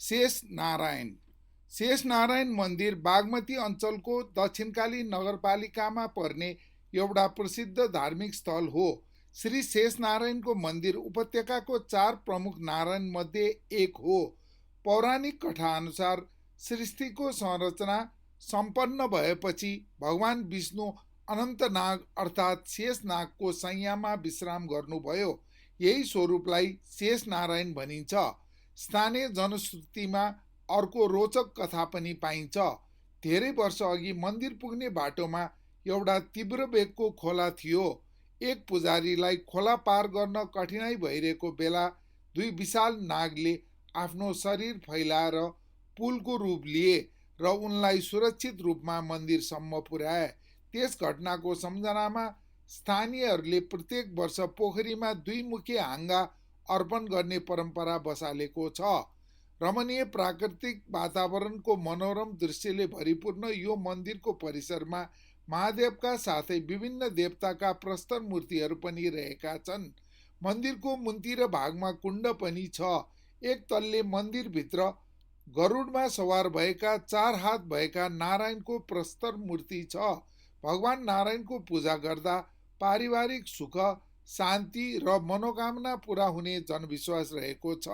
शेषनारायण मन्दिर बागमती अञ्चलको दक्षिणकाली नगरपालिकामा पर्ने एउटा प्रसिद्ध धार्मिक स्थल हो। श्री शेषनारायणको मन्दिर उपत्यकाको 4 प्रमुख नारायण मध्ये एक हो। पौराणिक कथाअनुसार सृष्टिको संरचना सम्पन्न भएपछि भगवान विष्णु अनन्तनाग अर्थात् शेषनागको शैयामा विश्राम गर्नुभयो। यही स्वरूपलाई शेषनारायण भनिन्छ। स्थानीय जनश्रुतिमा अर्को रोचक कथा पनि पाइन्छ। धेरै वर्ष अघि मन्दिर पुग्ने बाटोमा एउटा तीव्र वेगको खोला थियो। एक पुजारीलाई खोला पार गर्न कठिनाइ भइरहेको बेला दुई विशाल नागले आफ्नो शरीर फैलाएर पुलको रूप लिए र उनलाई सुरक्षित रूपमा मन्दिरसम्म पुर्याए। त्यस घटनाको सम्झनामा स्थानीयहरूले प्रत्येक वर्ष पोखरीमा 2 मुखे हाँगा अर्पण गर्ने परम्परा बसालेको छ। रमणीय प्राकृतिक वातावरणको मनोरम दृश्यले भरिपूर्ण यो मन्दिरको परिसरमा महादेवका साथै विभिन्न देवताका प्रस्तर मूर्तिहरू पनि रहेका छन्। मन्दिरको मुन्तिर भागमा कुण्ड पनि छ। एक तल्ले मन्दिरभित्र गरुडमा सवार भएका 4 हात भएका नारायणको प्रस्तर मूर्ति छ। भगवान नारायणको पूजा गर्दा पारिवारिक सुख, शान्ति र मनोकामना पूरा हुने जनविश्वास रहेको छ।